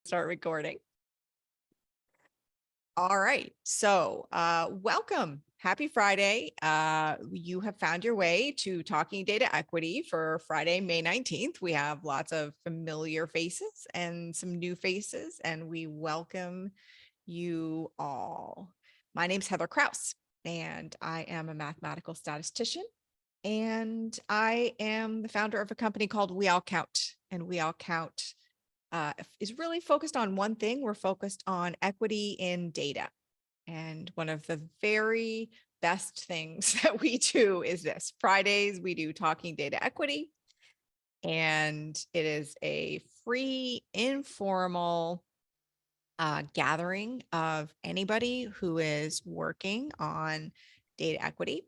Start recording. All right. So welcome. Happy Friday. You have found your way to Talking Data Equity for Friday, May 19th. We have lots of familiar faces and some new faces, and we welcome you all. My name's Heather Kraus, and I am a mathematical statistician, and I am the founder of a company called We All Count, and We All Count is really focused on one thing. We're focused on equity in data. And one of the very best things that we do is this. Fridays, we do Talking Data Equity. And it is a free, informal gathering of anybody who is working on data equity.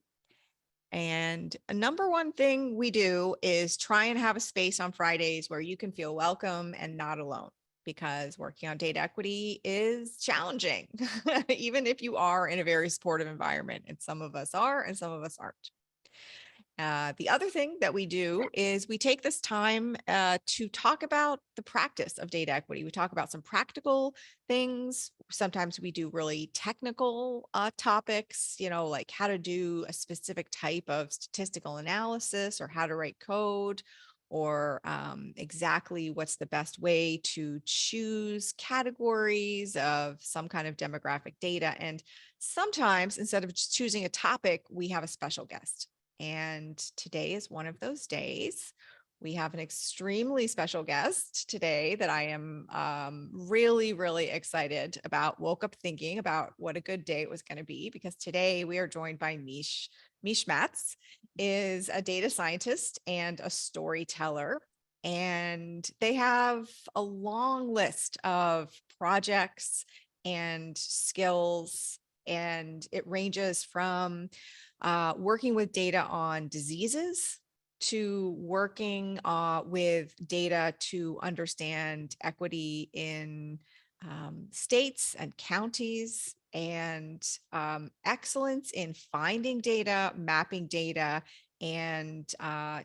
And a number one thing we do is try and have a space on Fridays where you can feel welcome and not alone, because working on data equity is challenging, even if you are in a very supportive environment. And some of us are, and some of us aren't. The other thing that we do is we take this time to talk about the practice of data equity. We talk about some practical things. Sometimes we do really technical topics, like how to do a specific type of statistical analysis or how to write code, or exactly what's the best way to choose categories of some kind of demographic data. And sometimes, instead of just choosing a topic, we have a special guest. And today is one of those days. We have an extremely special guest today that I am really, really excited about. Woke up thinking about what a good day it was going to be, because today we are joined by Meies. Meies Matz is a data scientist and a storyteller, and they have a long list of projects and skills, and it ranges from working with data on diseases to working with data to understand equity in states and counties, and excellence in finding data, mapping data, and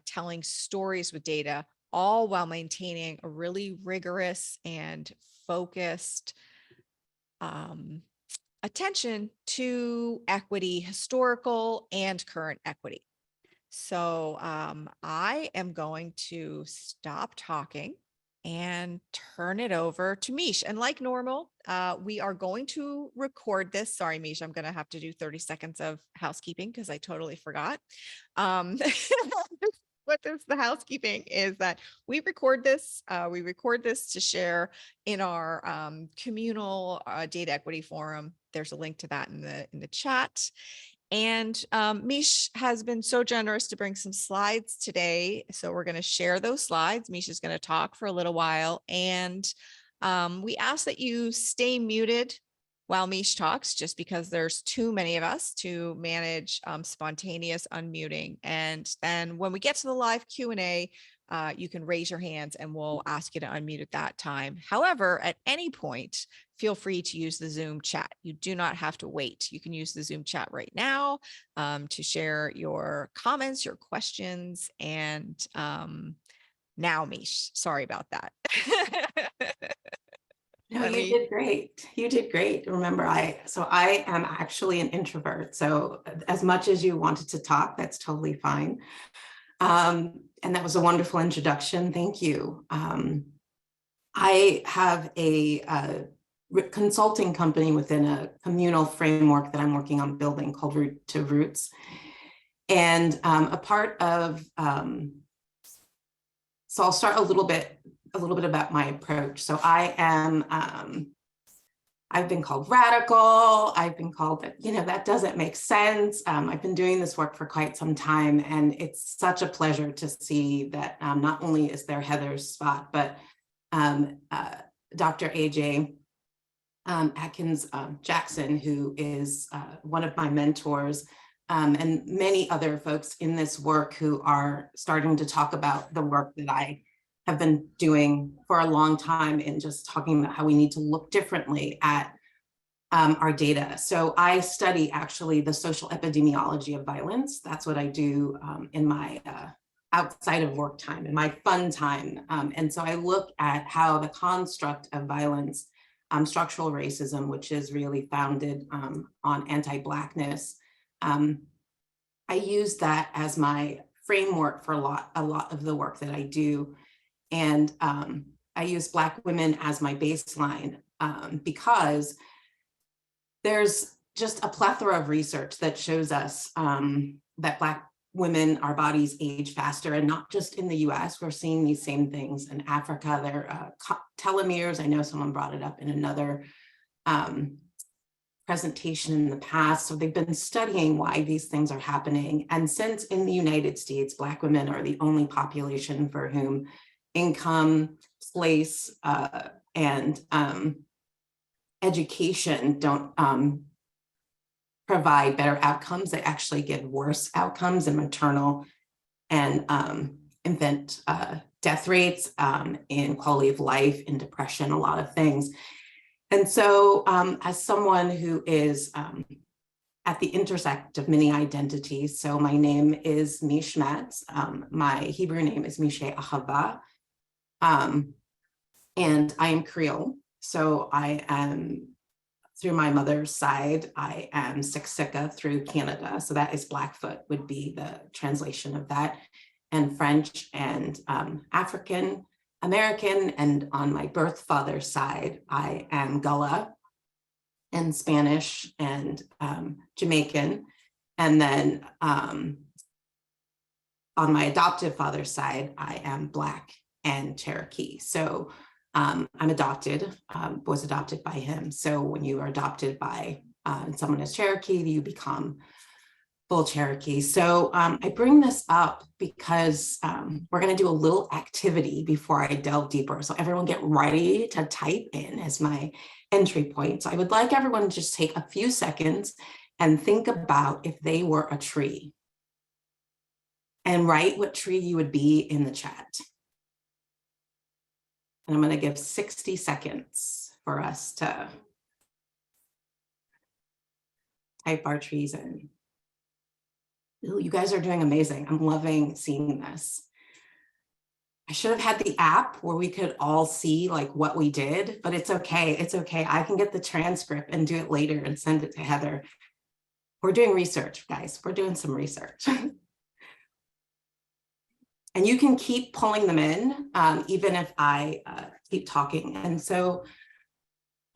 telling stories with data, all while maintaining a really rigorous and focused attention to equity, historical and current equity. So I am going to stop talking and turn it over to Meies. And like normal, we are going to record this. Sorry, Meies, I'm going to have to do 30 seconds of housekeeping because I totally forgot. What is the housekeeping is that we record this to share in our communal data equity forum. There's a link to that in the chat. And Meies has been so generous to bring some slides today. So we're going to share those slides. Meies is going to talk for a little while. And we ask that you stay muted while Meies talks, just because there's too many of us to manage spontaneous unmuting. And then when we get to the live Q&A, you can raise your hands and we'll ask you to unmute at that time. However, at any point, feel free to use the Zoom chat. You do not have to wait. You can use the Zoom chat right now to share your comments, your questions. And now, Meies, sorry about that. No, you did great. You did great. Remember, I am actually an introvert. So as much as you wanted to talk, that's totally fine. And that was a wonderful introduction. Thank you. I have a consulting company within a communal framework that I'm working on building called Root to Roots. And a part of, so I'll start a little bit about my approach. So I am, I've been called radical. I've been called that, that doesn't make sense. I've been doing this work for quite some time, and it's such a pleasure to see that not only is there Heather's spot, but Dr. AJ Atkins Jackson, who is one of my mentors, and many other folks in this work who are starting to talk about the work that I have been doing for a long time, in just talking about how we need to look differently at our data. So I study actually the social epidemiology of violence. That's what I do in my outside of work time and my fun time. And so I look at how the construct of violence, structural racism, which is really founded on anti-Blackness, I use that as my framework for a lot of the work that I do. And I use Black women as my baseline because there's just a plethora of research that shows us that Black women, our bodies age faster, and not just in the US. We're seeing these same things in Africa. Their telomeres, I know someone brought it up in another presentation in the past. So they've been studying why these things are happening. And since in the United States, Black women are the only population for whom income, place, and education don't provide better outcomes, they actually get worse outcomes in maternal and infant death rates, in quality of life, in depression, a lot of things. And so as someone who is at the intersect of many identities, so my name is Meies Matz, my Hebrew name is Mishe Ahava, and I am Creole. So I am, through my mother's side, I am Siksika through Canada. So that is Blackfoot would be the translation of that, and French and African American. And on my birth father's side, I am Gullah and Spanish and Jamaican. And then on my adoptive father's side, I am Black and Cherokee. So I'm adopted, was adopted by him. So when you are adopted by someone as Cherokee, you become full Cherokee. So I bring this up because we're going to do a little activity before I delve deeper. So everyone get ready to type in as my entry point. So I would like everyone to just take a few seconds and think about if they were a tree, and write what tree you would be in the chat. And I'm going to give 60 seconds for us to type our trees in. Ooh, you guys are doing amazing. I'm loving seeing this. I should have had the app where we could all see like what we did, but it's okay. It's okay. I can get the transcript and do it later and send it to Heather. We're doing research, guys. We're doing some research. And you can keep pulling them in, even if I keep talking. And so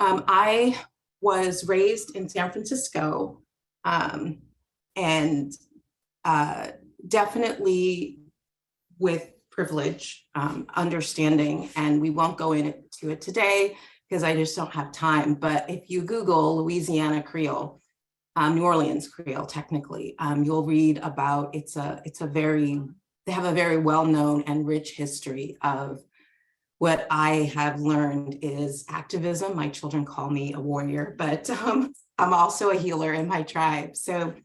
I was raised in San Francisco, and definitely with privilege, understanding, and we won't go into it today because I just don't have time. But if you Google Louisiana Creole, New Orleans Creole, technically, you'll read about they have a very well-known and rich history of what I have learned is activism. My children call me a warrior, but I'm also a healer in my tribe. So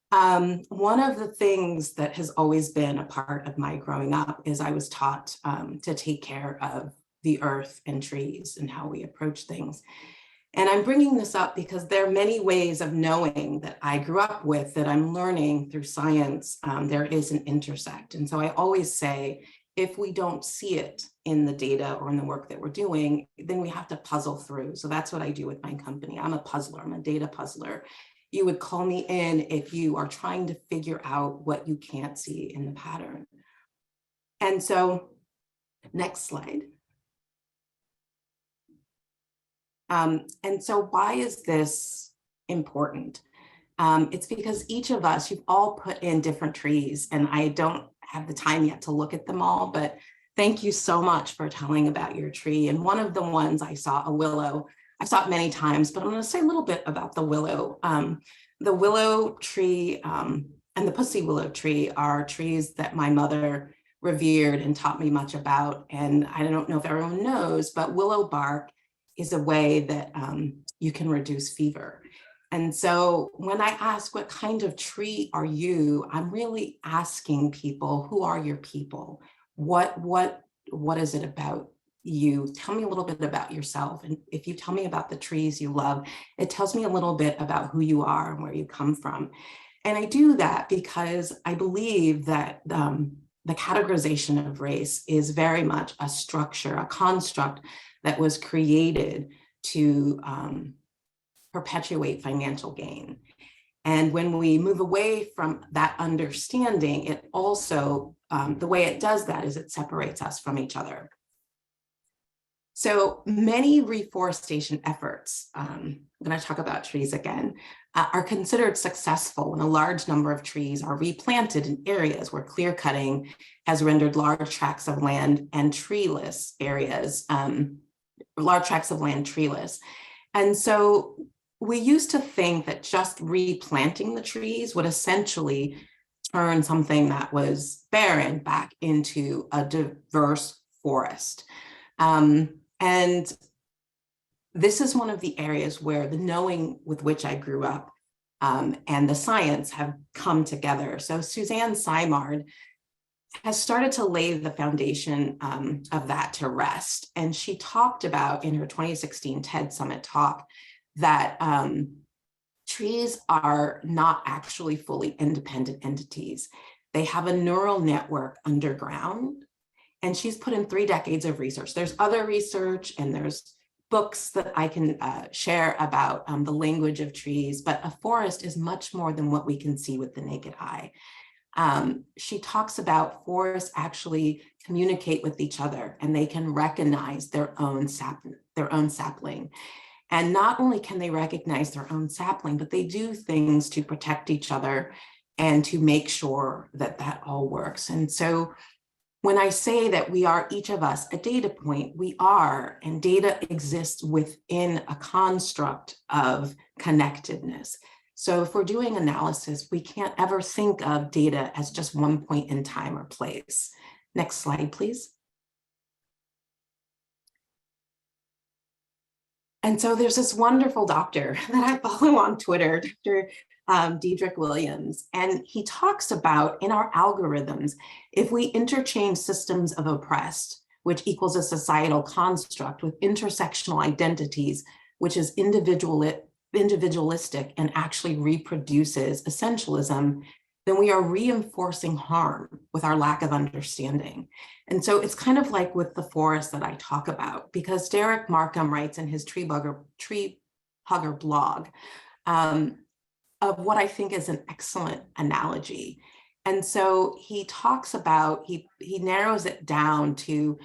one of the things that has always been a part of my growing up is I was taught to take care of the earth and trees and how we approach things. And I'm bringing this up because there are many ways of knowing that I grew up with that I'm learning through science. There is an intersect. And so I always say, if we don't see it in the data or in the work that we're doing, then we have to puzzle through. So that's what I do with my company. I'm a puzzler, I'm a data puzzler. You would call me in if you are trying to figure out what you can't see in the pattern. And so, next slide. And so why is this important? It's because each of us, you've all put in different trees, and I don't have the time yet to look at them all, but thank you so much for telling about your tree. And one of the ones I saw, a willow, I saw it many times, but I'm going to say a little bit about the willow. The willow tree and the pussy willow tree are trees that my mother revered and taught me much about. And I don't know if everyone knows, but willow bark is a way that you can reduce fever. And so when I ask what kind of tree are you, I'm really asking people, who are your people? What is it about you? Tell me a little bit about yourself. And if you tell me about the trees you love, it tells me a little bit about who you are and where you come from. And I do that because I believe that the categorization of race is very much a structure, a construct that was created to perpetuate financial gain. And when we move away from that understanding, it also, the way it does that is it separates us from each other. So many reforestation efforts, I'm going to talk about trees again, are considered successful when a large number of trees are replanted in areas where clear cutting has rendered large tracts of land and treeless areas, large tracts of land treeless. And so we used to think that just replanting the trees would essentially turn something that was barren back into a diverse forest. And this is one of the areas where the knowing with which I grew up and the science have come together. So Suzanne Simard has started to lay the foundation of that to rest. And she talked about in her 2016 TED Summit talk that trees are not actually fully independent entities. They have a neural network underground. And she's put in 3 decades of research. There's other research and there's books that I can share about the language of trees, but a forest is much more than what we can see with the naked eye. She talks about forests actually communicate with each other and they can recognize their own sapling. And not only can they recognize their own sapling, but they do things to protect each other and to make sure that that all works. And so when I say that we are each of us a data point, we are, and data exists within a construct of connectedness. So if we're doing analysis, we can't ever think of data as just one point in time or place. Next slide, please. And so there's this wonderful doctor that I follow on Twitter, Dr. Diedrich Williams, and he talks about in our algorithms, if we interchange systems of oppressed, which equals a societal construct, with intersectional identities, which is individualistic and actually reproduces essentialism, then we are reinforcing harm with our lack of understanding. And so it's kind of like with the forest that I talk about, because Derek Markham writes in his Tree Hugger blog of what I think is an excellent analogy. And so he talks about, he narrows it down to,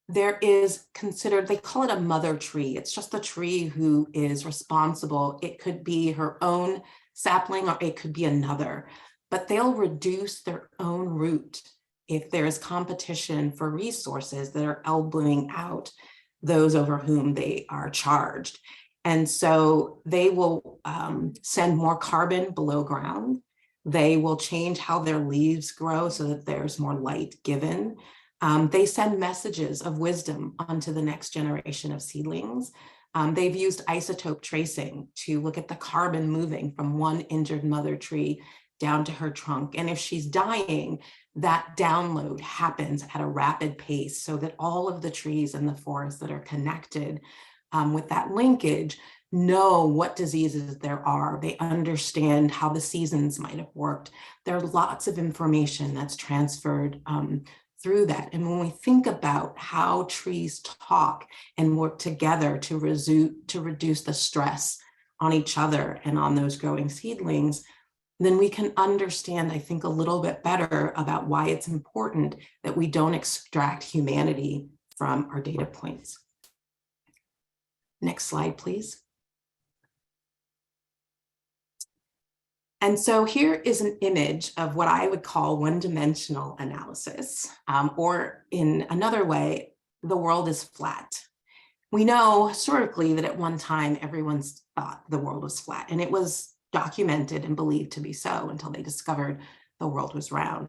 there is considered, they call it a mother tree. It's just the tree who is responsible. It could be her own sapling or it could be another, but they'll reduce their own root if there is competition for resources that are elbowing out those over whom they are charged. And so they will send more carbon below ground. They will change how their leaves grow so that there's more light given. They send messages of wisdom onto the next generation of seedlings. They've used isotope tracing to look at the carbon moving from one injured mother tree down to her trunk. And if she's dying, that download happens at a rapid pace so that all of the trees in the forest that are connected with that linkage know what diseases there are. They understand how the seasons might have worked. There are lots of information that's transferred through that. And when we think about how trees talk and work together to reduce the stress on each other and on those growing seedlings, then we can understand, I think, a little bit better about why it's important that we don't extract humanity from our data points. Next slide, please. And so here is an image of what I would call one-dimensional analysis, or in another way, the world is flat. We know historically that at one time, everyone thought the world was flat, and it was documented and believed to be so until they discovered the world was round.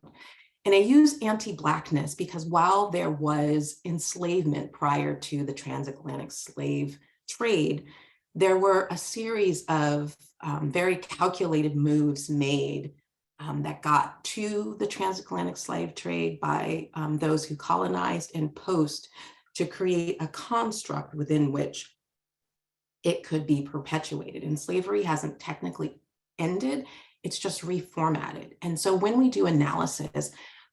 And I use anti-Blackness because while there was enslavement prior to the transatlantic slave trade, there were a series of very calculated moves made that got to the transatlantic slave trade by those who colonized and post to create a construct within which it could be perpetuated. And slavery hasn't technically ended, it's just reformatted. And so when we do analysis,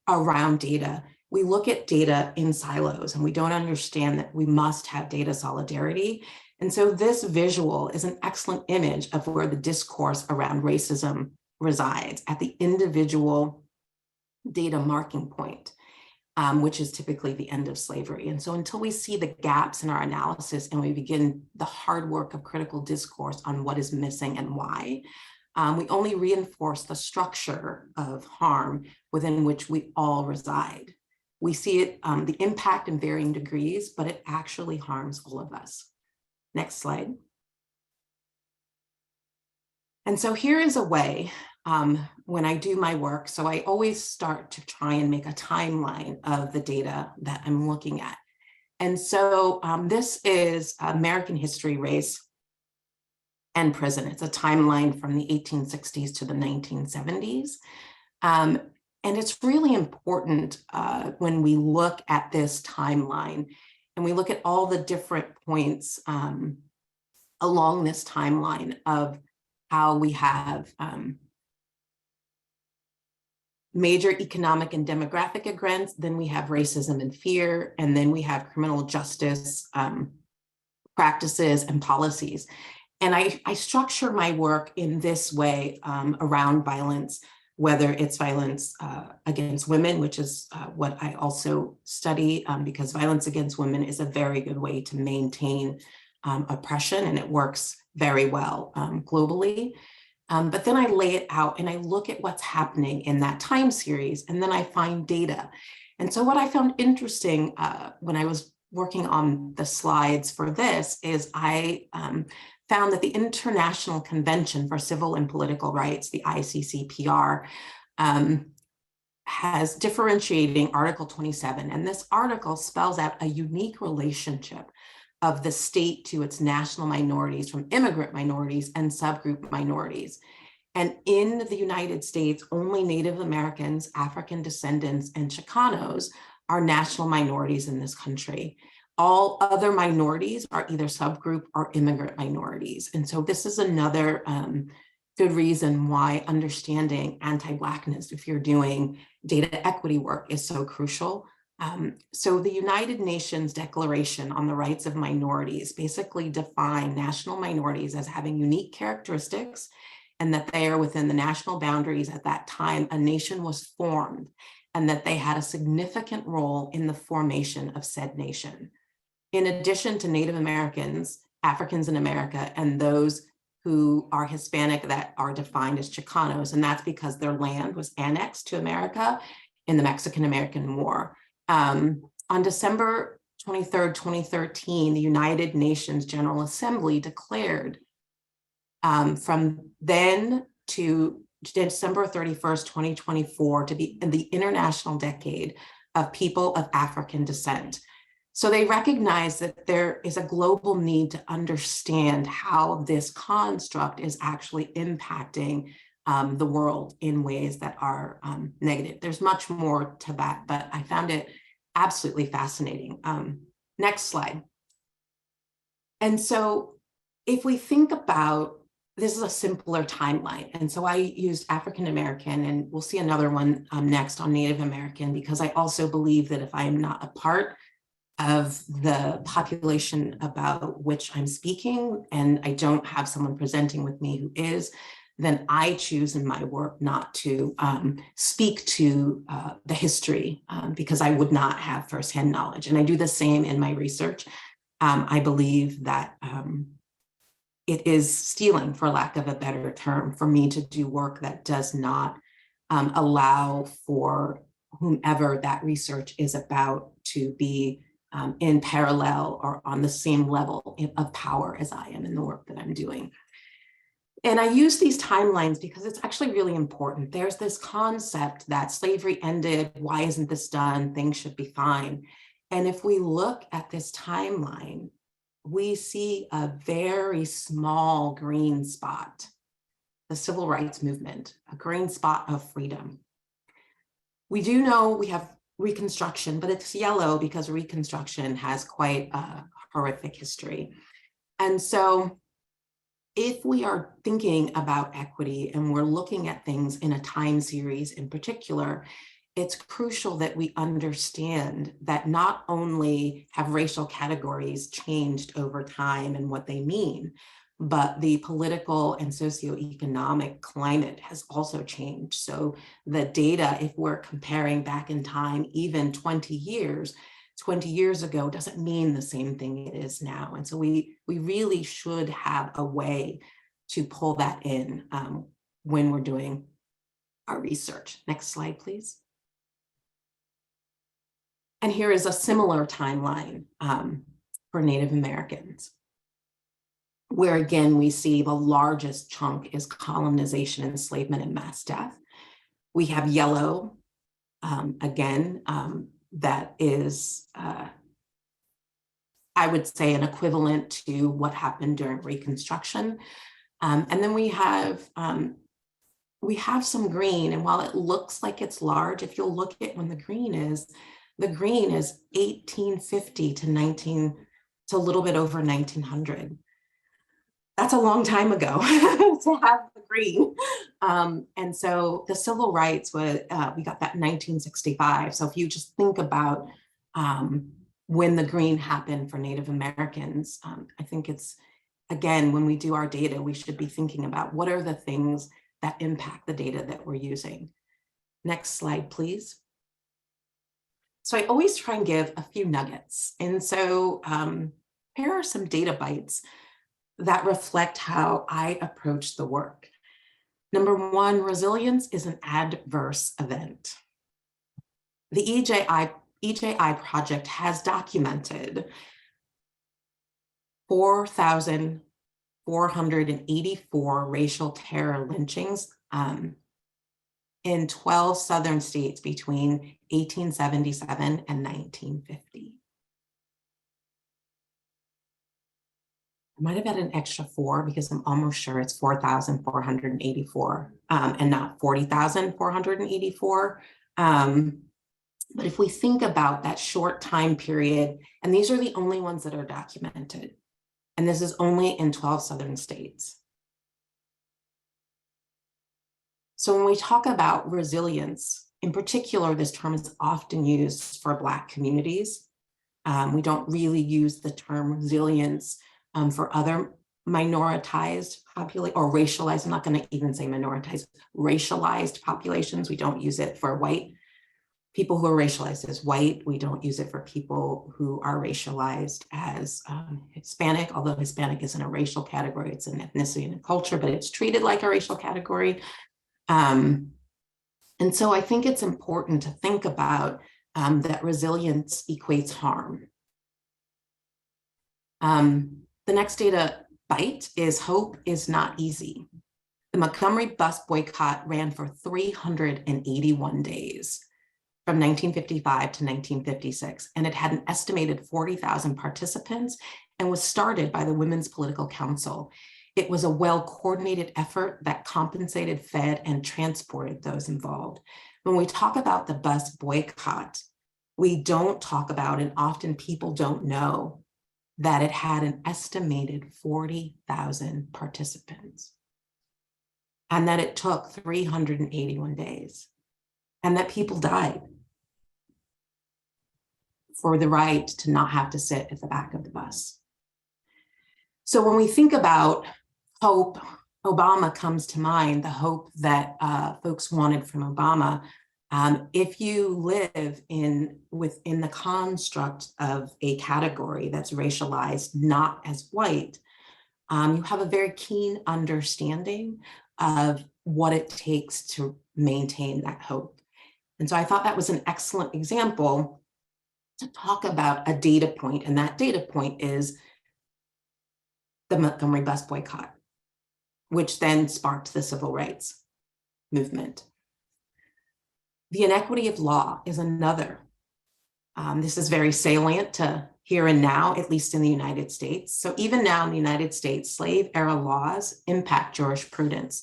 around data. We look at data in silos and we don't understand that we must have data solidarity. And so this visual is an excellent image of where the discourse around racism resides, at the individual data marking point, which is typically the end of slavery. And so until we see the gaps in our analysis and we begin the hard work of critical discourse on what is missing and why, we only reinforce the structure of harm within which we all reside. We see it, the impact in varying degrees, but it actually harms all of us. Next slide. And so here is a way when I do my work. So I always start to try and make a timeline of the data that I'm looking at. And so this is American history, race, and prison. It's a timeline from the 1860s to the 1970s. And it's really important when we look at this timeline and we look at all the different points along this timeline of how we have major economic and demographic events, then we have racism and fear, and then we have criminal justice practices and policies. And I structure my work in this way around violence, whether it's violence against women, which is what I also study, because violence against women is a very good way to maintain oppression, and it works very well globally. But then I lay it out and I look at what's happening in that time series, and then I find data. And so what I found interesting when I was working on the slides for this is I found that the International Convention for Civil and Political Rights, the ICCPR, has differentiating Article 27. And this article spells out a unique relationship of the state to its national minorities, from immigrant minorities and subgroup minorities. And in the United States, only Native Americans, African descendants, and Chicanos are national minorities in this country. All other minorities are either subgroup or immigrant minorities. And so this is another good reason why understanding anti-Blackness, if you're doing data equity work, is so crucial. So the United Nations Declaration on the Rights of Minorities basically define national minorities as having unique characteristics, and that they are within the national boundaries at that time a nation was formed, and that they had a significant role in the formation of said nation. In addition to Native Americans, Africans in America, and those who are Hispanic that are defined as Chicanos, and that's because their land was annexed to America in the Mexican-American War. On December 23rd, 2013, the United Nations General Assembly declared from then to December 31st, 2024 to be in the International Decade of People of African Descent. So they recognize that there is a global need to understand how this construct is actually impacting the world in ways that are negative. There's much more to that, but I found it absolutely fascinating. Next slide. And so if we think about, this is a simpler timeline. And so I used African American, and we'll see another one next on Native American, because I also believe that if I am not a part of the population about which I'm speaking, and I don't have someone presenting with me who is, then I choose in my work not to speak to the history because I would not have firsthand knowledge. And I do the same in my research. I believe that it is stealing, for lack of a better term, for me to do work that does not allow for whomever that research is about to be in parallel or on the same level of power as I am in the work that I'm doing. And I use these timelines because it's actually really important. There's this concept that slavery ended, why isn't this done? Things should be fine. And if we look at this timeline, we see a very small green spot, the civil rights movement, a green spot of freedom. We do know we have Reconstruction, but it's yellow because Reconstruction has quite a horrific history. And so if we are thinking about equity and we're looking at things in a time series in particular, it's crucial that we understand that not only have racial categories changed over time and what they mean, but the political and socioeconomic climate has also changed. So the data, if we're comparing back in time, even 20 years ago doesn't mean the same thing it is now. And so we really should have a way to pull that in when we're doing our research. Next slide, please. And here is a similar timeline for Native Americans, where again, we see the largest chunk is colonization, enslavement, and mass death. We have yellow, again, that is, I would say, an equivalent to what happened during Reconstruction. And then we have some green, and while it looks like it's large, if you'll look at when the green is 1850 to a little bit over 1900. That's a long time ago to have the green. And so the civil rights was, we got that in 1965. So if you just think about when the green happened for Native Americans, I think it's, again, when we do our data, we should be thinking about what are the things that impact the data that we're using. Next slide, please. So I always try and give a few nuggets. And so here are some data bites that reflect how I approach the work. Number one, resilience is an adverse event. The EJI project has documented 4,484 racial terror lynchings in 12 Southern states between 1877 and 1950. I might have had an extra 4 because I'm almost sure it's 4,484 and not 40,484. But if we think about that short time period, and these are the only ones that are documented, and this is only in 12 Southern states. So when we talk about resilience, in particular, this term is often used for Black communities. We don't really use the term resilience for other minoritized population or racialized, I'm not going to even say minoritized, racialized populations. We don't use it for white people who are racialized as white. We don't use it for people who are racialized as Hispanic, although Hispanic isn't a racial category, it's an ethnicity and a culture, but it's treated like a racial category. And so I think it's important to think about that resilience equates harm. The next data bite is hope is not easy. The Montgomery bus boycott ran for 381 days from 1955 to 1956, and it had an estimated 40,000 participants and was started by the Women's Political Council. It was a well-coordinated effort that compensated, fed, and transported those involved. When we talk about the bus boycott, we don't talk about, and often people don't know, that it had an estimated 40,000 participants, and that it took 381 days, and that people died for the right to not have to sit at the back of the bus. So when we think about hope, Obama comes to mind, the hope that folks wanted from Obama. If you live within the construct of a category that's racialized, not as white, you have a very keen understanding of what it takes to maintain that hope. And so I thought that was an excellent example to talk about a data point, and that data point is the Montgomery bus boycott, which then sparked the civil rights movement. The inequity of law is another. This is very salient to here and now, at least in the United States. So even now in the United States, slave era laws impact jurisprudence.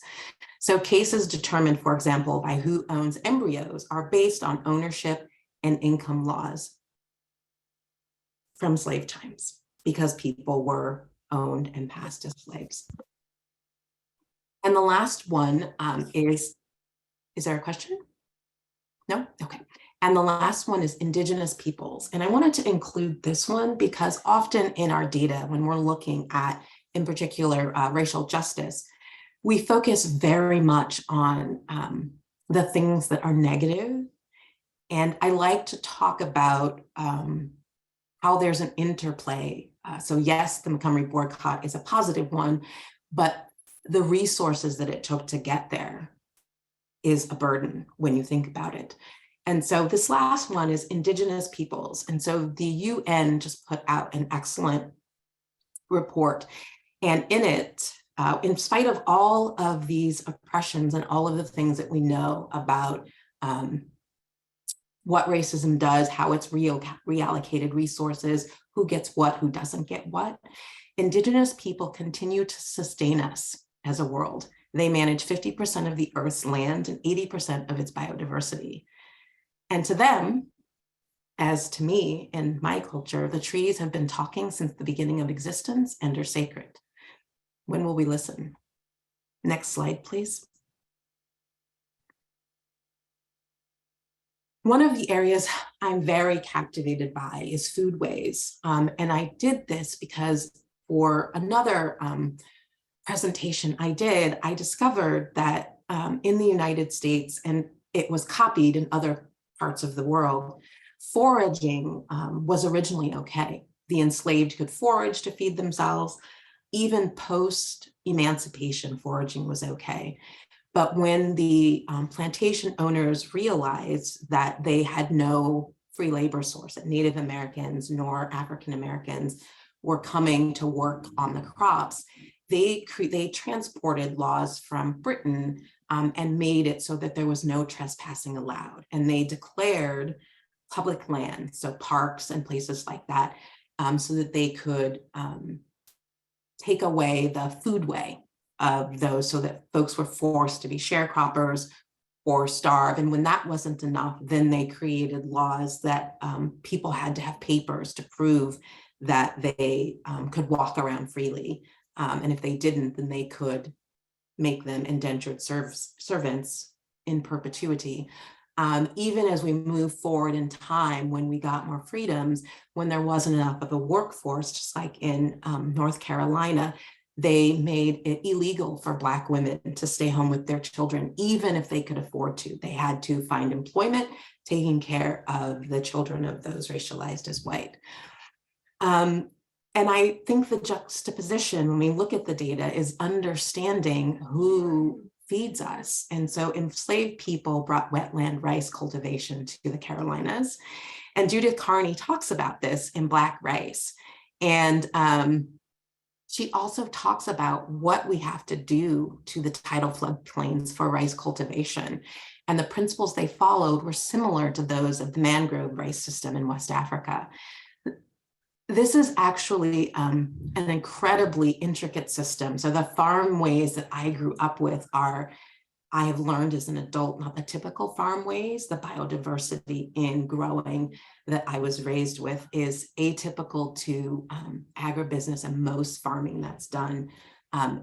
So cases determined, for example, by who owns embryos are based on ownership and income laws from slave times, because people were owned and passed as slaves. And the last one is there a question? No? Okay. And the last one is Indigenous peoples. And I wanted to include this one because often in our data, when we're looking at, in particular, racial justice, we focus very much on the things that are negative. And I like to talk about how there's an interplay. So yes, the Montgomery boycott is a positive one, but the resources that it took to get there is a burden when you think about it. And so this last one is Indigenous peoples. And so the UN just put out an excellent report. And in it, in spite of all of these oppressions and all of the things that we know about what racism does, how it's reallocated resources, who gets what, who doesn't get what, Indigenous people continue to sustain us as a world. They manage 50% of the Earth's land and 80% of its biodiversity. And to them, as to me in my culture, the trees have been talking since the beginning of existence and are sacred. When will we listen? Next slide, please. One of the areas I'm very captivated by is foodways. And I did this because for another presentation I did, I discovered that in the United States, and it was copied in other parts of the world, foraging was originally okay. The enslaved could forage to feed themselves. Even post-emancipation, foraging was okay. But when the plantation owners realized that they had no free labor source, that Native Americans nor African Americans were coming to work on the crops, they transported laws from Britain and made it so that there was no trespassing allowed. And they declared public land, so parks and places like that, so that they could take away the foodway of those, so that folks were forced to be sharecroppers or starve. And when that wasn't enough, then they created laws that people had to have papers to prove that they could walk around freely. And if they didn't, then they could make them indentured servants in perpetuity. Even as we move forward in time, when we got more freedoms, when there wasn't enough of a workforce, just like in North Carolina, they made it illegal for Black women to stay home with their children, even if they could afford to. They had to find employment taking care of the children of those racialized as white. And I think the juxtaposition, when we look at the data, is understanding who feeds us. And so enslaved people brought wetland rice cultivation to the Carolinas. And Judith Carney talks about this in Black Rice. And she also talks about what we have to do to the tidal floodplains for rice cultivation. And the principles they followed were similar to those of the mangrove rice system in West Africa. This is actually an incredibly intricate system. So the farm ways that I grew up with are, I have learned as an adult, not the typical farm ways. The biodiversity in growing that I was raised with is atypical to agribusiness and most farming that's done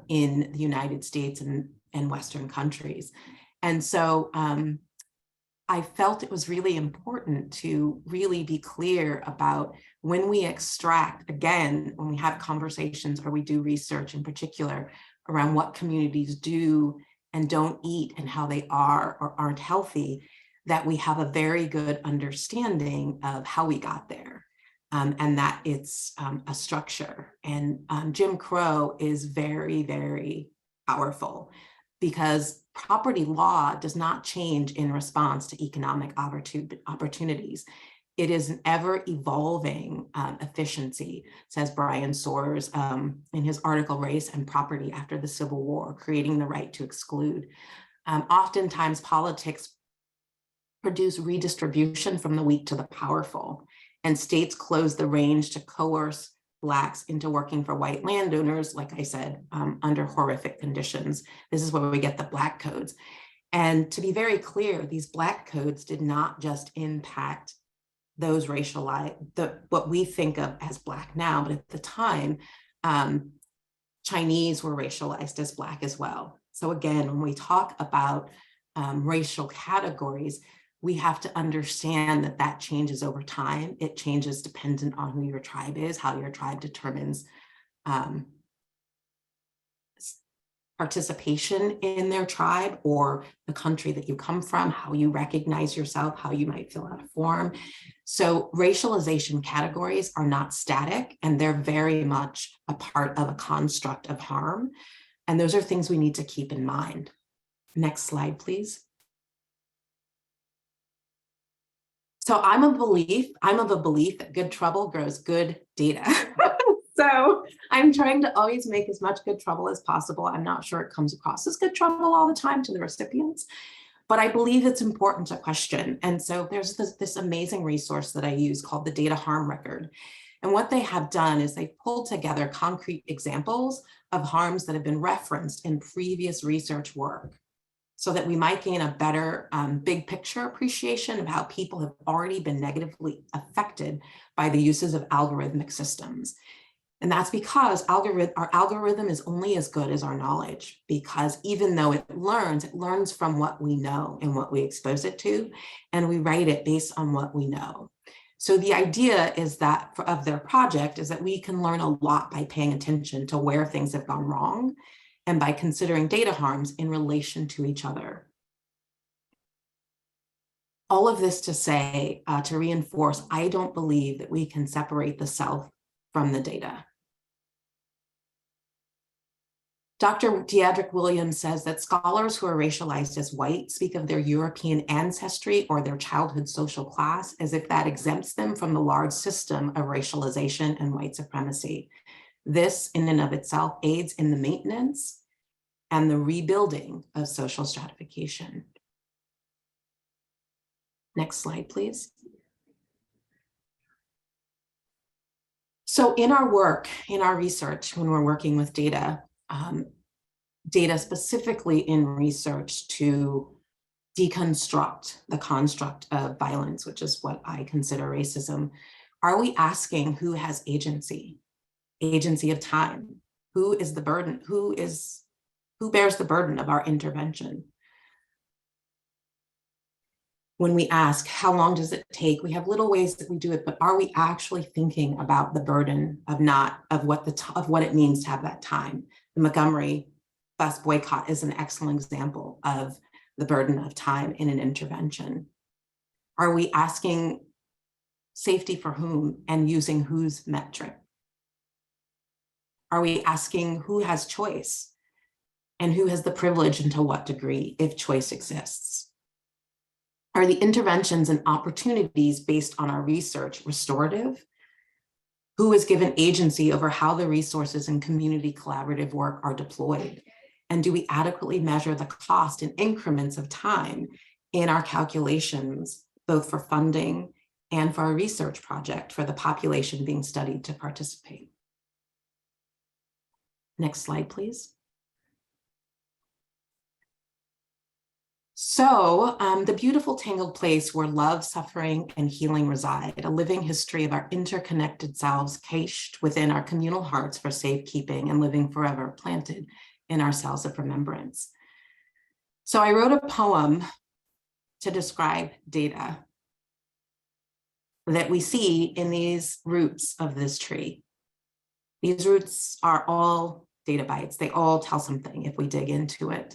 in the United States and Western countries. And so I felt it was really important to really be clear about when we extract, again, when we have conversations or we do research in particular around what communities do and don't eat and how they are or aren't healthy, that we have a very good understanding of how we got there, and that it's a structure. And Jim Crow is very, very powerful because property law does not change in response to economic opportunities. It is an ever evolving efficiency, says Brian Soares in his article, Race and Property After the Civil War, Creating the Right to Exclude. Oftentimes politics produce redistribution from the weak to the powerful, and states close the range to coerce Blacks into working for white landowners, like I said, under horrific conditions. This is where we get the Black codes. And to be very clear, these Black codes did not just impact those racialized, what we think of as Black now, but at the time, Chinese were racialized as Black as well. So again, when we talk about racial categories, we have to understand that that changes over time. It changes dependent on who your tribe is, how your tribe determines participation in their tribe or the country that you come from, how you recognize yourself, how you might fill out a form. So racialization categories are not static, and they're very much a part of a construct of harm. And those are things we need to keep in mind. Next slide, please. So I'm of a belief that good trouble grows good data. So I'm trying to always make as much good trouble as possible. I'm not sure it comes across as good trouble all the time to the recipients, but I believe it's important to question. And so there's this amazing resource that I use called the Data Harm Record. And what they have done is they've pulled together concrete examples of harms that have been referenced in previous research work, so that we might gain a better big picture appreciation of how people have already been negatively affected by the uses of algorithmic systems. And that's because our algorithm is only as good as our knowledge, because even though it learns from what we know and what we expose it to, and we write it based on what we know. So the idea is that of their project is that we can learn a lot by paying attention to where things have gone wrong and by considering data harms in relation to each other. All of this to say, to reinforce, I don't believe that we can separate the self from the data. Dr. Deidre Williams says that scholars who are racialized as white speak of their European ancestry or their childhood social class as if that exempts them from the large system of racialization and white supremacy. This, in and of itself, aids in the maintenance and the rebuilding of social stratification. Next slide, please. So in our work, in our research, when we're working with data, data specifically in research to deconstruct the construct of violence, which is what I consider racism, are we asking who has agency of time? Who is the burden? Who bears the burden of our intervention? When we ask, how long does it take? We have little ways that we do it, but are we actually thinking about the burden of what it means to have that time? The Montgomery bus boycott is an excellent example of the burden of time in an intervention. Are we asking safety for whom and using whose metric? Are we asking who has choice and who has the privilege and to what degree, if choice exists? Are the interventions and opportunities based on our research restorative? Who is given agency over how the resources and community collaborative work are deployed? And do we adequately measure the cost in increments of time in our calculations, both for funding and for our research project for the population being studied to participate? Next slide, please. So the beautiful tangled place where love, suffering, and healing reside, a living history of our interconnected selves cached within our communal hearts for safekeeping and living forever, planted in our cells of remembrance. So I wrote a poem to describe data that we see in these roots of this tree. These roots are all data bites. They all tell something if we dig into it.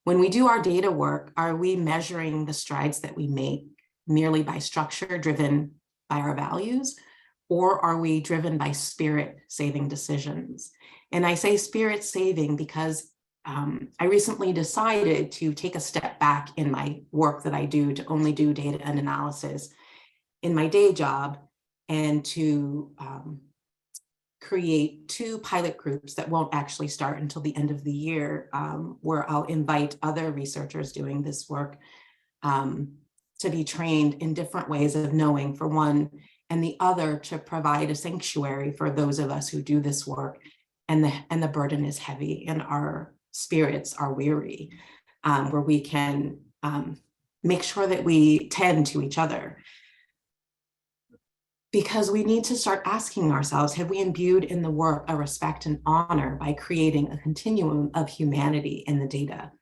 When we do our data work, are we measuring the strides that we make merely by structure driven by our values, or are we driven by spirit-saving decisions? And I say spirit-saving because I recently decided to take a step back in my work that I do to only do data and analysis in my day job, and to create 2 pilot groups that won't actually start until the end of the year, where I'll invite other researchers doing this work to be trained in different ways of knowing, for one, and the other to provide a sanctuary for those of us who do this work and the burden is heavy and our spirits are weary, where we can make sure that we tend to each other. Because we need to start asking ourselves, have we imbued in the work a respect and honor by creating a continuum of humanity in the data?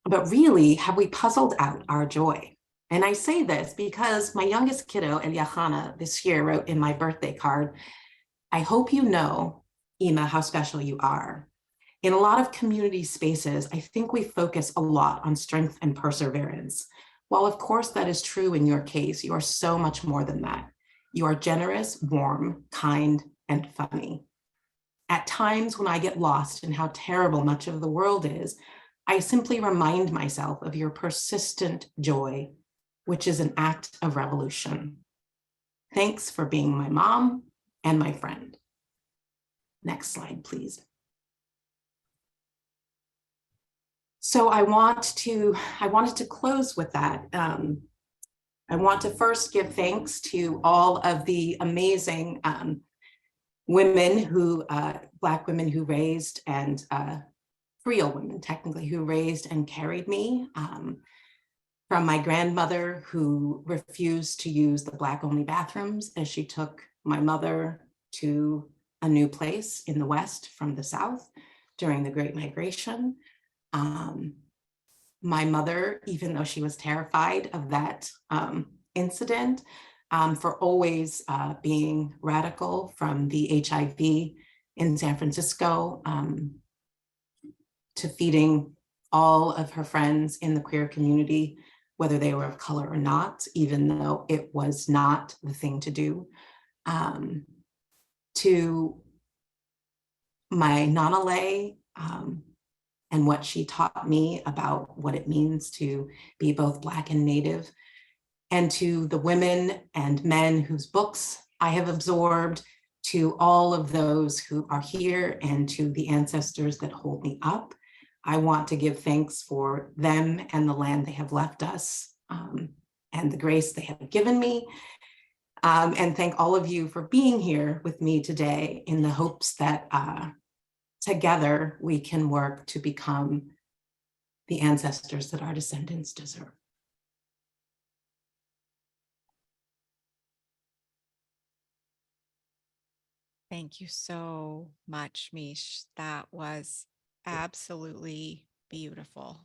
But really, have we puzzled out our joy? And I say this because my youngest kiddo, Eliahana, this year wrote in my birthday card, I hope you know, Ima, how special you are. In a lot of community spaces, I think we focus a lot on strength and perseverance. While of course that is true in your case, you are so much more than that. You are generous, warm, kind, and funny. At times when I get lost in how terrible much of the world is, I simply remind myself of your persistent joy, which is an act of revolution. Thanks for being my mom and my friend. Next slide, please. So I wanted to close with that. I want to first give thanks to all of the amazing women who, Black women who raised and Creole women technically who raised and carried me. From my grandmother who refused to use the Black only bathrooms as she took my mother to a new place in the West from the South during the Great Migration. My mother, even though she was terrified of that incident, for always being radical, from the HIV in San Francisco to feeding all of her friends in the queer community, whether they were of color or not, even though it was not the thing to do, to my Nana Lay, and what she taught me about what it means to be both Black and Native, and to the women and men whose books I have absorbed, to all of those who are here, and to the ancestors that hold me up. I want to give thanks for them and the land they have left us, and the grace they have given me. And thank all of you for being here with me today in the hopes that together we can work to become the ancestors that our descendants deserve. Thank you so much, Mish. That was absolutely beautiful.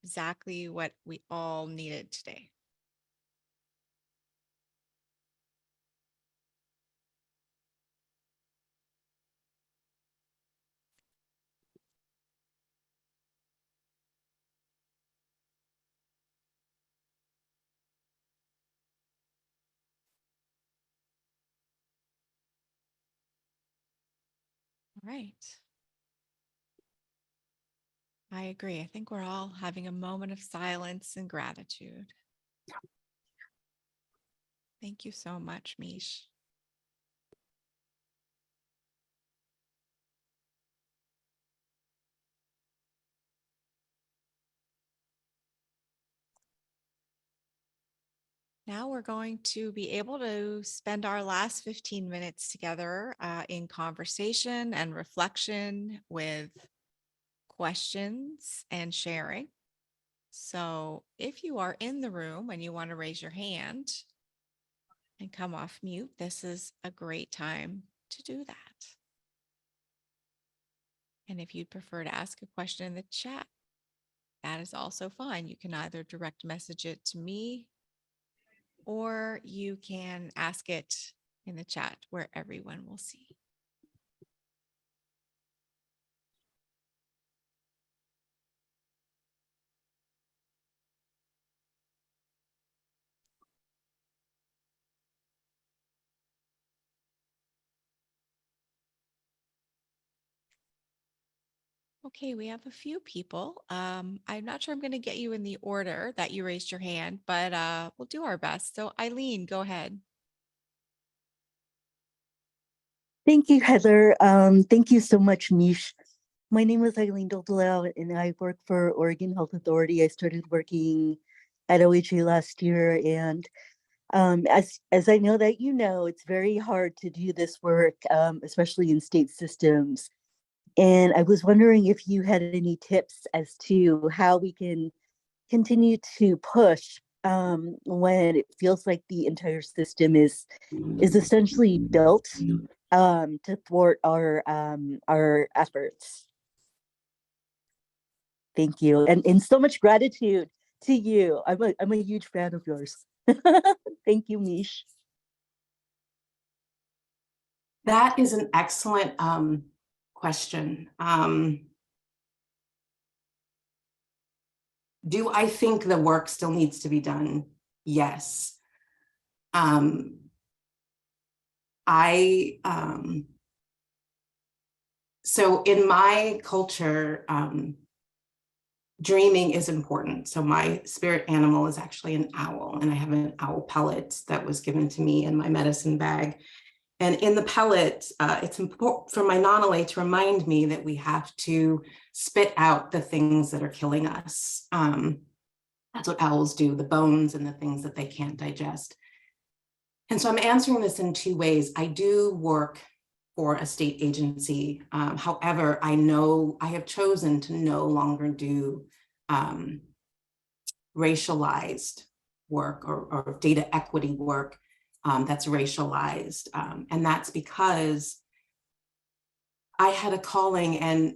Exactly what we all needed today. All right. I agree. I think we're all having a moment of silence and gratitude. Thank you so much, Mish. Now we're going to be able to spend our last 15 minutes together in conversation and reflection with questions and sharing. So if you are in the room and you want to raise your hand and come off mute, this is a great time to do that. And if you'd prefer to ask a question in the chat, that is also fine. You can either direct message it to me, or you can ask it in the chat where everyone will see. Okay, we have a few people. I'm not sure I'm going to get you in the order that you raised your hand, but we'll do our best. So Eileen, go ahead. Thank you, Heather. Thank you so much, Mish. My name is Eileen Doldelau, and I work for Oregon Health Authority. I started working at OHA last year, and as I know that you know, it's very hard to do this work, especially in state systems. And I was wondering if you had any tips as to how we can continue to push when it feels like the entire system is essentially built to thwart our efforts. Thank you. And so much gratitude to you. I'm a huge fan of yours. Thank you, Mish. That is an excellent question. Do I think the work still needs to be done? Yes. So in my culture, dreaming is important. So my spirit animal is actually an owl, and I have an owl pellet that was given to me in my medicine bag. And in the pellet, it's important for my nonale to remind me that we have to spit out the things that are killing us. That's what owls do, the bones and the things that they can't digest. And so I'm answering this in two ways. I do work for a state agency. However, I know I have chosen to no longer do racialized work or data equity work that's racialized. And that's because I had a calling, and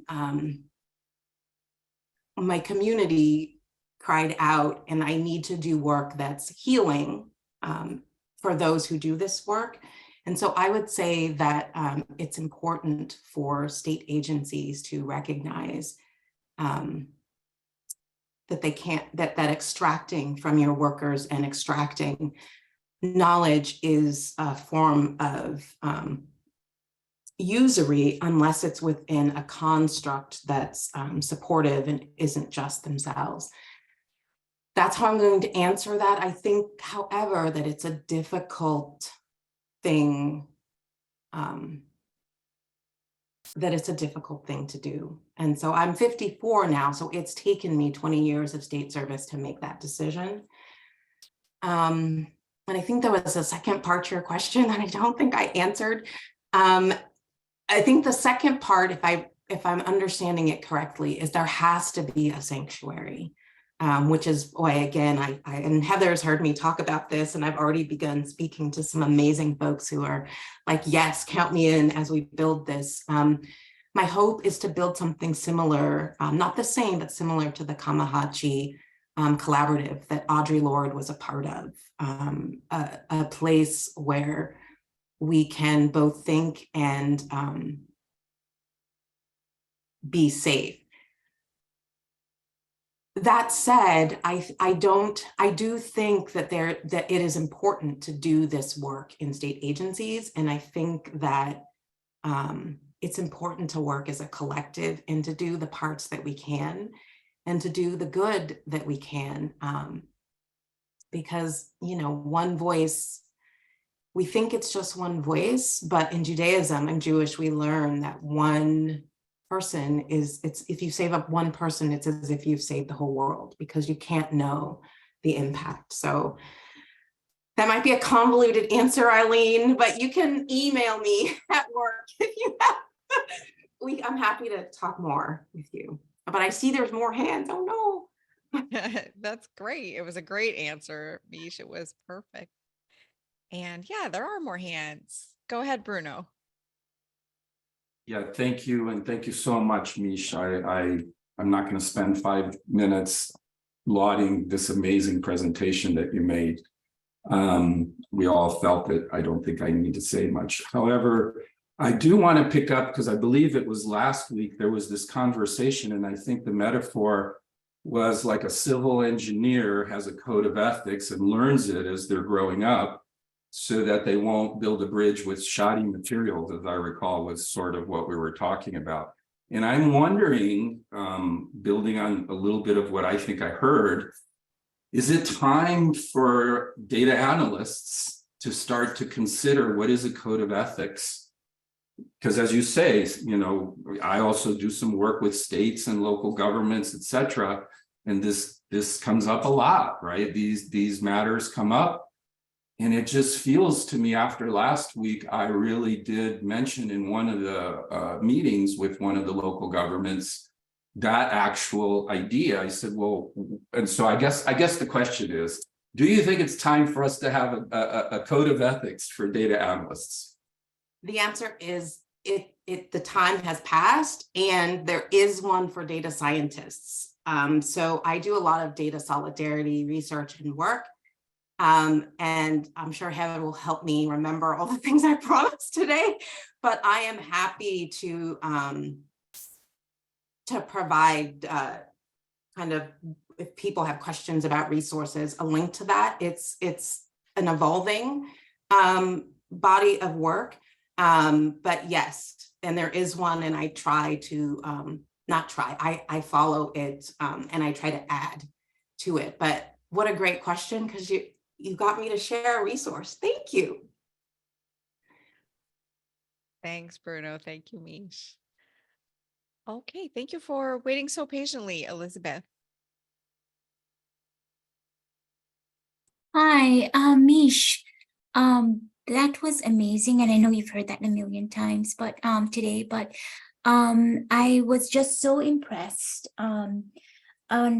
my community cried out, and I need to do work that's healing for those who do this work. And so I would say that it's important for state agencies to recognize that they can't, that extracting from your workers and extracting knowledge is a form of usury unless it's within a construct that's supportive and isn't just themselves. That's how I'm going to answer that. I think, however, that it's a difficult thing, to do. And so I'm 54 now, so it's taken me 20 years of state service to make that decision. And I think there was a second part to your question that I don't think I answered. I think the second part, if I'm understanding it correctly, is there has to be a sanctuary, which is why, again, I and Heather's heard me talk about this, and I've already begun speaking to some amazing folks who are like, yes, count me in as we build this. My hope is to build something similar, not the same, but similar to the Kamahachi collaborative that Audre Lorde was a part of, a place where we can both think and be safe. That said, I do think that that it is important to do this work in state agencies, and I think that it's important to work as a collective and to do the parts that we can and to do the good that we can, because, you know, one voice, we think it's just one voice, but in Judaism, I'm Jewish, we learn that one person if you save up one person, it's as if you've saved the whole world, because you can't know the impact. So that might be a convoluted answer, Eileen, but you can email me at work if you have. I'm happy to talk more with you, but I see there's more hands. Oh no. That's great. It was a great answer, Mish. It was perfect. And yeah, there are more hands. Go ahead, Bruno. Yeah, thank you. And thank you so much, Mish. I'm not going to spend 5 minutes lauding this amazing presentation that you made. We all felt it. I don't think I need to say much. However, I do want to pick up, because I believe it was last week, there was this conversation, and I think the metaphor was like a civil engineer has a code of ethics and learns it as they're growing up, so that they won't build a bridge with shoddy materials, as I recall, was sort of what we were talking about. And I'm wondering, building on a little bit of what I think I heard, is it time for data analysts to start to consider what is a code of ethics? Because as you say, you know, I also do some work with states and local governments, et cetera. And this comes up a lot, right? These matters come up. And it just feels to me, after last week, I really did mention in one of the meetings with one of the local governments that actual idea. I said, well, and so I guess the question is, do you think it's time for us to have a code of ethics for data analysts? The answer is the time has passed, and there is one for data scientists. So I do a lot of data solidarity research and work. And I'm sure Heather will help me remember all the things I promised today, but I am happy to provide kind of, if people have questions about resources, a link to that. It's an evolving body of work, but yes, and there is one, and I try to I follow it, and I try to add to it. But what a great question, because you got me to share a resource. Thank you. Thanks, Bruno. Thank you, Mish. Okay, thank you for waiting so patiently, Elizabeth. Hi, Mish. That was amazing, and I know you've heard that a million times, but today, I was just so impressed on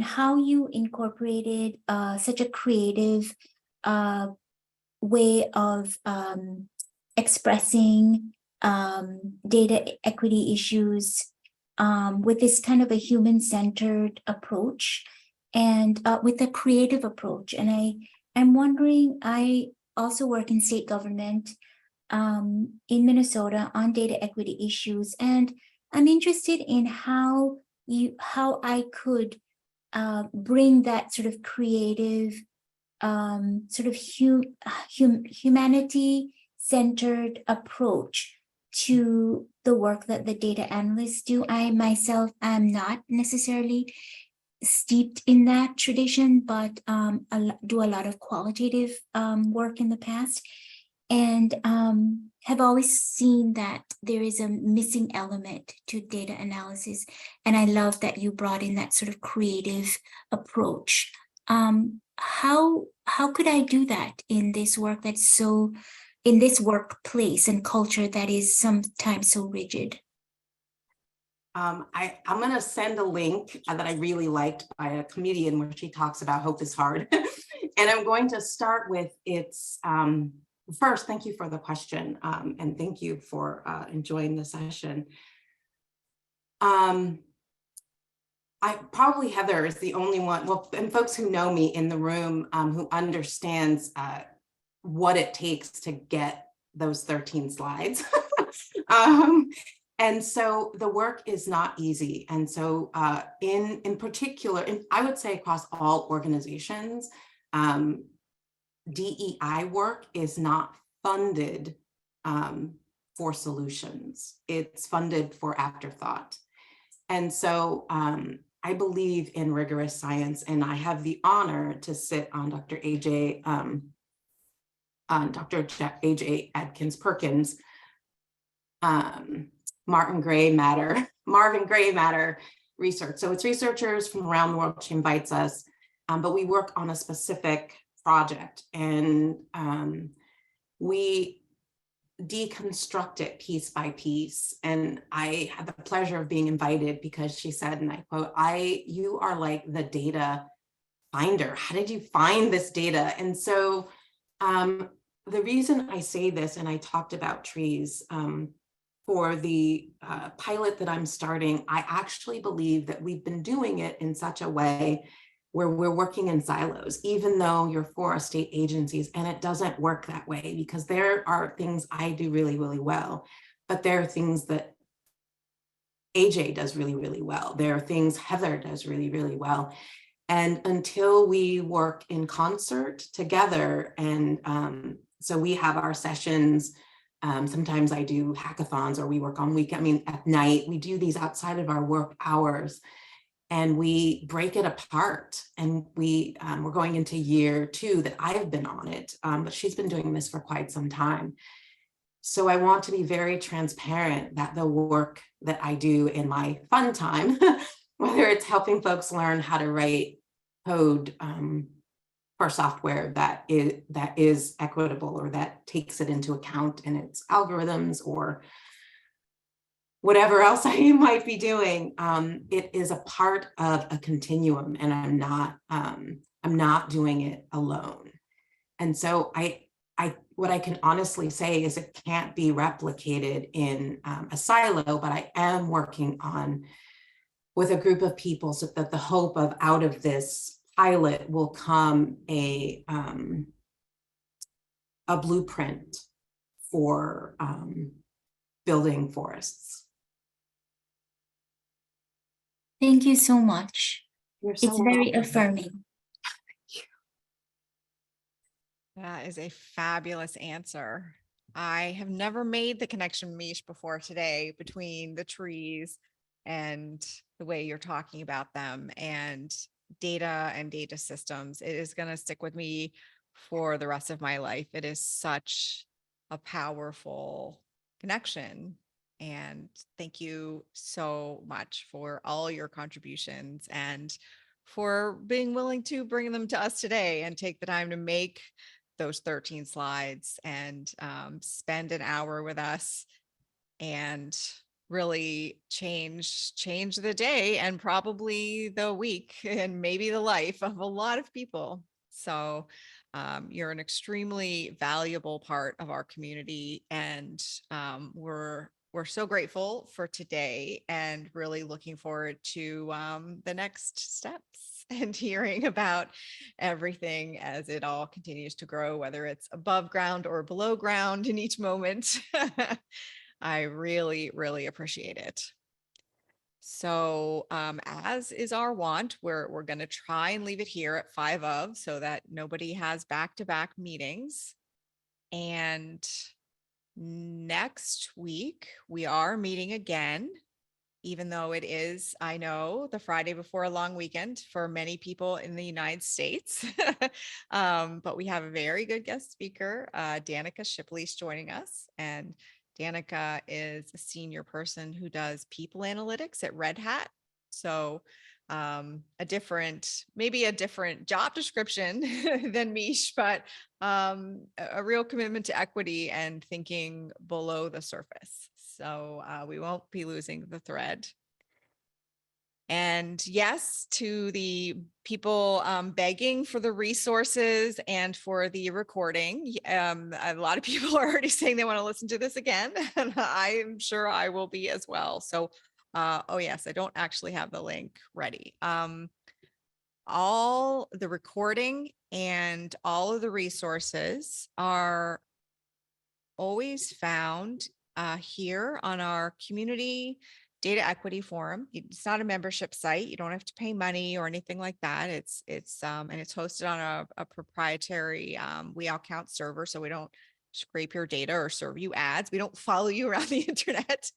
how you incorporated such a creative way of expressing data equity issues with this kind of a human-centered approach and with a creative approach. And I'm wondering, I also work in state government in Minnesota on data equity issues, and I'm interested in how I could bring that sort of creative, sort of humanity-centered approach to the work that the data analysts do. I myself am not necessarily steeped in that tradition, but do a lot of qualitative work in the past, and have always seen that there is a missing element to data analysis. And I love that you brought in that sort of creative approach. How could I do that in this work that's so, in this workplace and culture that is sometimes so rigid? I'm going to send a link that I really liked by a comedian where she talks about hope is hard. And I'm going to start with first, thank you for the question, and thank you for enjoying the session. Heather is the only one, well, and folks who know me in the room who understands what it takes to get those 13 slides. And so the work is not easy. And so in particular, and I would say across all organizations, DEI work is not funded for solutions. It's funded for afterthought. And so I believe in rigorous science, and I have the honor to sit on Dr. AJ Adkins Perkins Marvin Gray Matter research. So it's researchers from around the world. She invites us, but we work on a specific project, and we deconstruct it piece by piece. And I had the pleasure of being invited because she said, and I quote, "You are like the data finder. How did you find this data?" And so the reason I say this, and I talked about trees, for the pilot that I'm starting, I actually believe that we've been doing it in such a way where we're working in silos, even though you're for state agencies, and it doesn't work that way, because there are things I do really, really well, but there are things that AJ does really, really well. There are things Heather does really, really well. And until we work in concert together, and so we have our sessions. Sometimes I do hackathons, or we work on at night. We do these outside of our work hours, and we break it apart. And we're going into year 2 that I've been on it, but she's been doing this for quite some time. So I want to be very transparent that the work that I do in my fun time, whether it's helping folks learn how to write code for software that is equitable, or that takes it into account in its algorithms, or whatever else I might be doing, it is a part of a continuum, and I'm not doing it alone. And so what I can honestly say is it can't be replicated in a silo, but I am working on with a group of people, so that the hope of out of this pilot will come a blueprint for building forests. Thank you so much. You're so It's very welcome. affirming. That is a fabulous answer. I have never made the connection, Mish, before today between the trees and the way you're talking about them and data systems. It is going to stick with me for the rest of my life. It is such a powerful connection. And thank you so much for all your contributions and for being willing to bring them to us today and take the time to make those 13 slides and spend an hour with us and really change the day and probably the week and maybe the life of a lot of people. So you're an extremely valuable part of our community, and we're so grateful for today and really looking forward to the next steps and hearing about everything as it all continues to grow, whether it's above ground or below ground in each moment. I really, really appreciate it. So as is our want, we're going to try and leave it here at 5 of so that nobody has back-to-back meetings. And next week we are meeting again, even though it is, I know, the Friday before a long weekend for many people in the United States. But we have a very good guest speaker, Danica Shipley's joining us. And Danica is a senior person who does people analytics at Red Hat. So maybe a different job description than Mish, but a real commitment to equity and thinking below the surface. So we won't be losing the thread. And yes, to the people begging for the resources and for the recording, a lot of people are already saying they want to listen to this again, and I'm sure I will be as well. So, oh yes, I don't actually have the link ready. All the recording and all of the resources are always found here on our community data equity forum. It's not a membership site. You don't have to pay money or anything like that. It's hosted on a proprietary We All Count server, so we don't scrape your data or serve you ads. We don't follow you around the internet.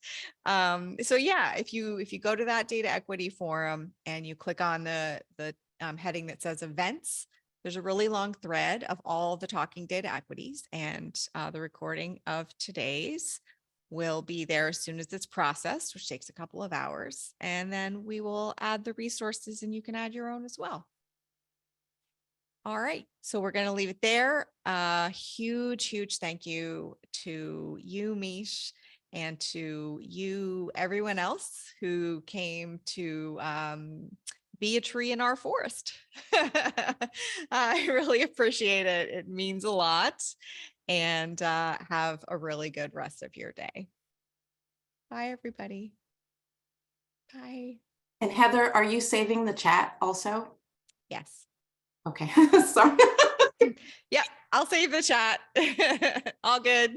So yeah, if you go to that data equity forum and you click on the heading that says events, there's a really long thread of all the talking data equities, and the recording of today's will be there as soon as it's processed, which takes a couple of hours. And then we will add the resources and you can add your own as well. All right, so we're going to leave it there. Huge thank you to you, Mish, and to you, everyone else who came to be a tree in our forest. I really appreciate it. It means a lot. And have a really good rest of your day. Bye, everybody. Bye. And Heather, are you saving the chat also? Yes. Okay, sorry. Yeah, I'll save the chat. All good.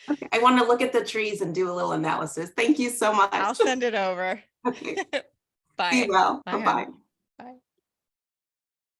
Okay. I want to look at the trees and do a little analysis. Thank you so much. I'll send it over. Okay. Bye. Be well. Bye, Bye-bye. honey. Bye.